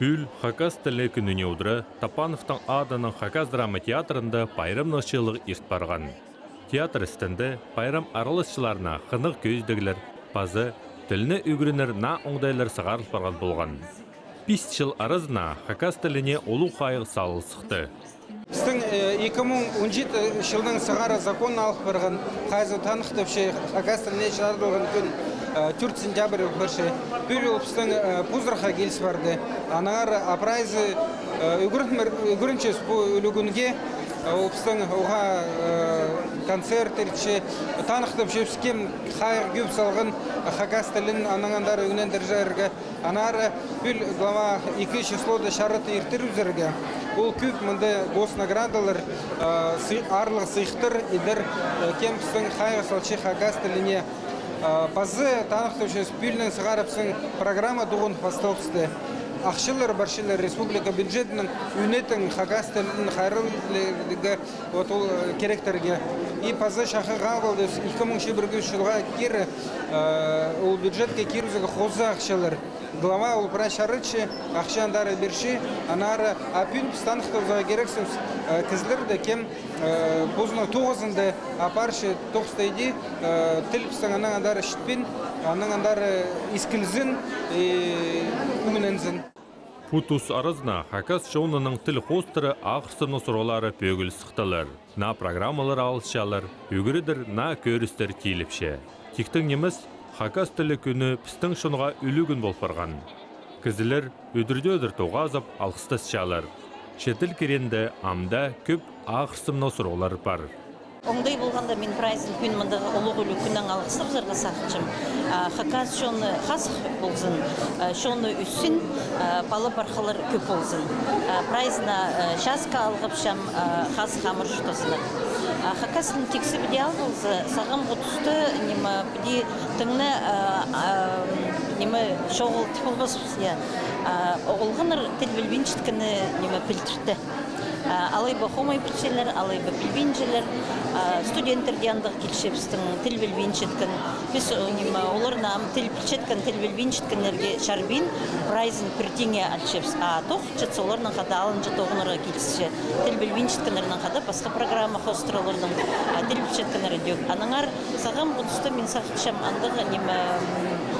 Пүл Хакас тілі күніне ұдыры Тапановтың аданың Хакас драма театрында пайрам ношылық ирт барған. Театр істінді пайрам арылысшыларына қынық көздігілер, пазы, тіліне үгірінер на оңдайлар сығарыл барған болған. 5 жыл арызына Хакас тіліне олу қайық салыл сықты. Біздің 2017 жылдың сығары закон алып барған қайзы танықтыпшы Хакас тіліне шығарылған күн 4 сентябрь бірші. Бұл біздің пұзырға келіс барды. Анағар апрайзы үгірінчес бұл үлігінге біздің оға концертерші танықтыпшы кем қайық көп салған Хакас тілін анағандар өгінен дәржәргі. Анары бұл глава 2 числода шарыты ертір үзіргі. Ол көп мұнды госнаградалар арлық сыйқтыр едір кем біздің қайық салчы Хакас тіліне Пазы танықтыпшы спильның сығарыпсын программа дуғын басталыпсты. Ақшылар, баршылар республика бюджетінің үнетін Хакас тілінің қайрылығы керектерге. И пазы шақы ғалды 2001 жылға кері ол бюджетке керузігі қозы ақшылар. Глава ол пра шарычы, ақшандары берші, анары апин станықтыпзаға керексіміз кізлерді кем бұзына 9-ында апаршы 9-тайди тіл пістің анаңандары шітпен, анаңандары искілзін, үмінензін. Путус арызна Хакас шоуының тіл қостыры ақырсыны сұролары пөгіл сықтылар. На программалар алысшалар, өгірідір на көрістер кейліпше. Тектің неміз Хакас тілі күні пістің шынға үлігін болпарған. Кізілер өдірді тоғазып алқыстас шалар. Шетіл керенді амда көп ақырсымны сұролар бар. Оңдай болғанда мен прайзын күн мұндағы олығы күннен алғыстып зарға сақытшым. Хакас шоны қасық болсын, шоны үссін, балы барқалар көп болсын. Прайзына шасқа алғапшам қас қамыр жұтасыны. Хакасын тексі біде ал болсы, сағым ғұтысты немі біде түңні немі шоғыл тіпілбасыз. Олғыныр тіл білбеншіткіні немі пілтірді. Алайба хомай пілчелер, алайба білбеншелер, студенттерде андық келшепістің тіл білбеншеткен. Біз оларына тіл пілчеткен, тіл білбеншеткенлерге шарбин прайзын піртеңе алшепс. Тоқ жетсі оларының қада алынжы тоғынырға келсіше. Тіл білбеншеткенлерінің қада басқа программа хостыралардың тіл пілчеткенлері дөк. Аныңар сағам бұтысты мен сақытшам андығы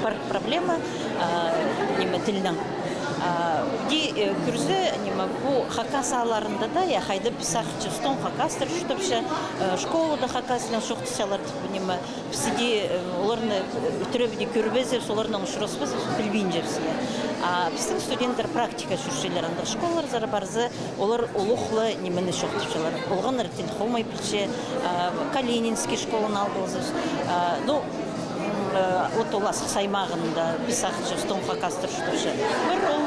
бар проблема тілінің. Күрзі бұл Хакас аларында да, я қайды писақчы стон Хакастыр жұтыпшы, школада Хакасының шоқтысалар пісіде оларыны түребіде көрбезіп, соларының ұшыроспыз білбейін жепсі. Біздің студенттер практика жүршелер андық школалар зары барзы, олар олықлы немені шоқтысалар. Олғаныр тіл қомай пілче, Калининский школын алдыңызыз. От оласық саймағында писақчы стон Хакастыр жұтыпшы. Бір ол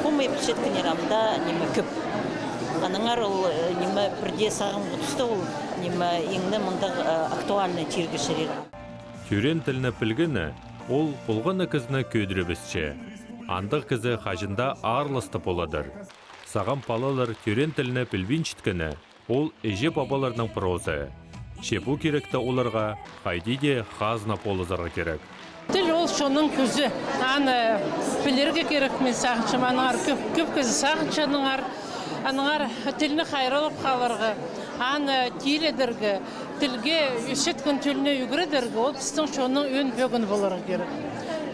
қомай пілчеткенер амда немі көп. Аныңар ол немі бірде сағым ғұтысты ол немі еңді мұндағы актуальны тергі шерер. Түрен тіліні пілгіні ол бұлғыны кізіні көдірібізші. Андық кізі қажында арлысты боладыр. Сағам палалар түрен тіліні пілбен шіткіні ол әже бабаларының прозы. Шепу керекті оларға қайдеде қазына полызарға керек. Тіл ол шоның көзі. Аны білерге керек мен сағыншым. Аныңар көп көзі сағыншаныңар. Аныңар тіліні қайралып қаларға. Аны тиеледіргі. Тілге үшеткен тіліне үгірідіргі. Ол біздің шоның өн бөгін боларға керек.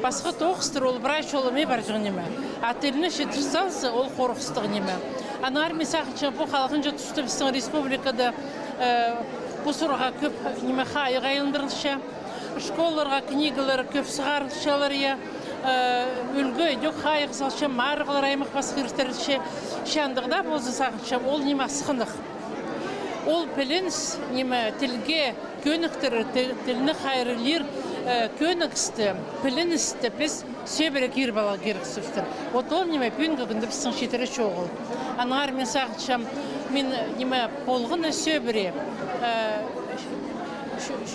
Басқа тоқыстыр ол бірай шолы ме бар жүң неме. А тіліні шетір салсы ол қорқыстығы неме. Аныңар мен сағыншым бұл қалғын жетісті біздің республикада бұл сұрға көп неме қайық айылындырылшы. Школаларға книгалар көп сығарылшалар я үлгі дөк қайық салшы марғылар аймақ басқырыстырылшы шандығда болзы сағыншам ол неме сықындық. Ол пілінс неме тілге көніктірі тіліні қайрылер көнікісті піліністі біз сөбірі кербала керіксіштір. От ол неме пүйінгі күнді біздің шетірі шоғыл. Анығар мен сағыншам мен неме болғыны сөбірі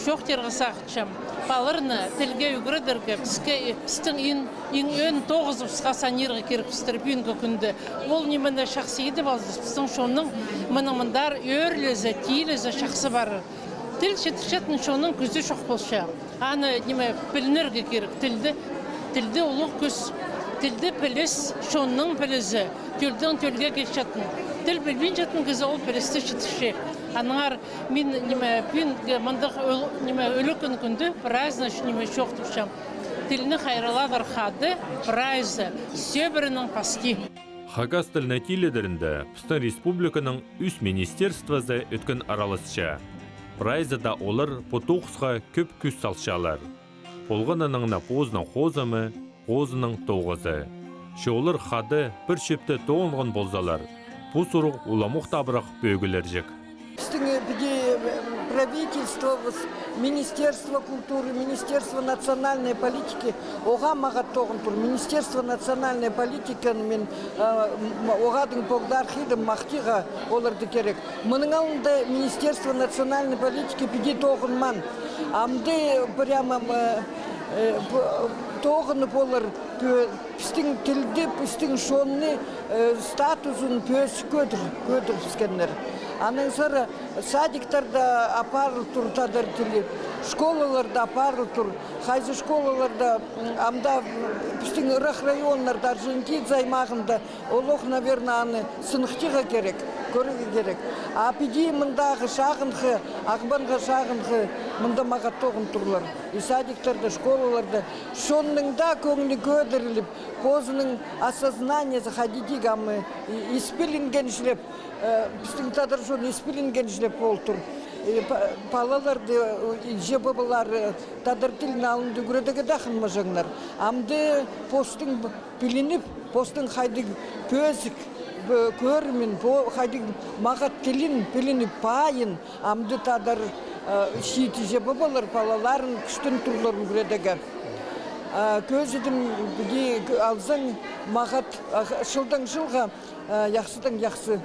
шоқтерға сақытшам. Балырны тілге үгірідіргі біздің ең өн 9 санерға керіпістіріп үйінгі күнді. Ол немені шақсы еді балды. Біздің шоның мұнымындар өрлізі, тиілізі шақсы бары. Тіл шетіршетін шоның күзі шоқ болша. Аны неме білінерге керек тілді ұлық көз тілді піліс, шонның пілізі, тілдің тілге кешетін. Тіл білбен жетін кізі ол пілісті жетіші. Аныңар мен мындық өлі күнді праздныш шоқ тұпшам. Тіліні қайраладыр қады, прайзы, сөбірінің паски. Хагас тіліне теледерінде Пістің Республиканың үс министерствазы өткен аралысша. Прайзыда олар потоқысқа көп күз салшалар. Полғанының позының қозымы, қозының тоғызы. Шоулар қады бір шепті тоғынған болзалар. Бұл сұруқ уламуқ табырақ бөгілер жек. Правительство, Министерство культуры, Министерство национальной политики, Министерство национальной политики, Огадың Погдархидым Махтиға оларды керек. Мұның алында Министерство национальной политики пиди тоғын ман. Амды прямо тоғыны болар пістің тілді, пістің шонны статусын пөс көдір піскенлер. Анын сыры садиктарда апарыл тур тадар тілі, школаларда апарыл тур, хайзы школаларда амда пістің ұрық районларда Аржентин займағында олық, наверное, аны сынықтыға керек, көрігі керек. А пиди мұндағы шағынғы, ағбанға шағынғы, мұнда маға тоғын тұрлар. И садиктарда, школаларда, шонныңда көңілі көдіріліп, позының осознание заходиди гаммы, испилінген шлеп, біздің тадар жон испилінген шлеп болтыр. Палаларды, жебабылар, тадар тілін алынды күредегі дақын мажаңлар. Амды постың пілініп, постың қайдың пөзік, көрімін, қайдың мағат тілін пілініп пайын, амды тадар шиеті жебабылар, палаларын күштін тұрларын күредегі. Көзідім алзың мағат шылдан жылға яқсыдан яқсы,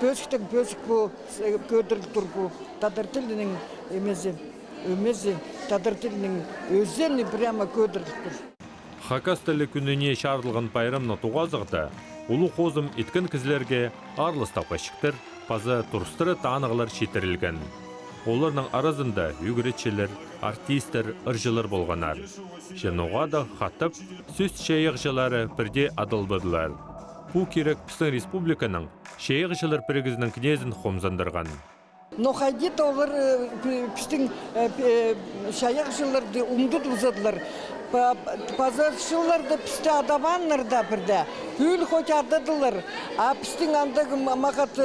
пөзіктен пөзік бұл, көдіріл тұр бұл, тадар тілінің өмезі, тадар тілінің өзені прямо көдіріл тұр. Хакас тілі күніне шарылған пайрамны туғазығда, ұлы қозым еткен кізлерге арлыстапқа шықтыр, пазы тұрыстыры танығылар шетірілген. Оларның арасында үгіретшілер, артистер, ыржылар болғанар. Женуға да қаттып, сөз шейіғжылары бірде адылбыдылар. Бұл керек Пістің Республиканың шейіғжылар бірігізінің кнезін қомзандырған. Но қайдет олар Пістің шейіғжыларды ұмдыд ұзадылар. Пазаршыларды пісті адаванларда бірді, пүл хоть ададылар, а пістің андығы мағат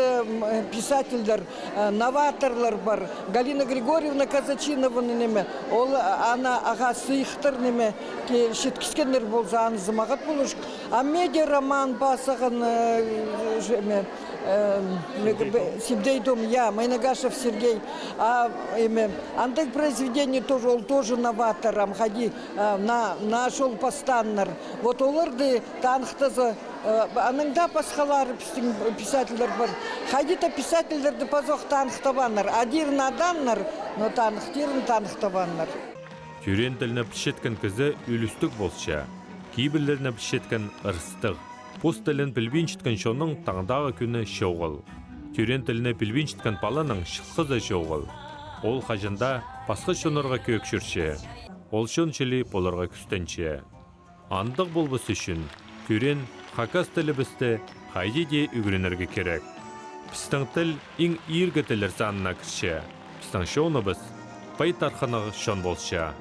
писательдер, новаторлар бар. Галина Григорьевна Казачинованы неме, ол ана аға сыйықтыр неме, шеткіскендер болса анызы мағат болуш. А медиа роман басаған Сибдей дом, я, Майнагашев Сергей. Андық произведение тоже, он тоже новатором, ходи, нашел постаннар. Вот оларды танықтазы, аныңда пасхалары писательдер бар. Хадита писательдерді пазоқ танықтабаннар. Адирін аданнар, но танықтырын танықтабаннар. Түрен тіліні пішеткен кізі үлістік болша, кейбірлеріні пішеткен ырыстық. Пост тілін білбен жеткен шоның таңдағы күні шоғыл. Түрен тіліні білбен жеткен паланың шыққызы шоғыл. Ол қажында басқы шонырға көкшірше. Ол шоншілі боларға күстенше. Андық болбыс үшін, түрен хакас тілі бізді қайды де үгірінерге керек. Пістің тіл ең ергі тілір санына кірше. Пістің шоны біз байтарқанығы шон болша.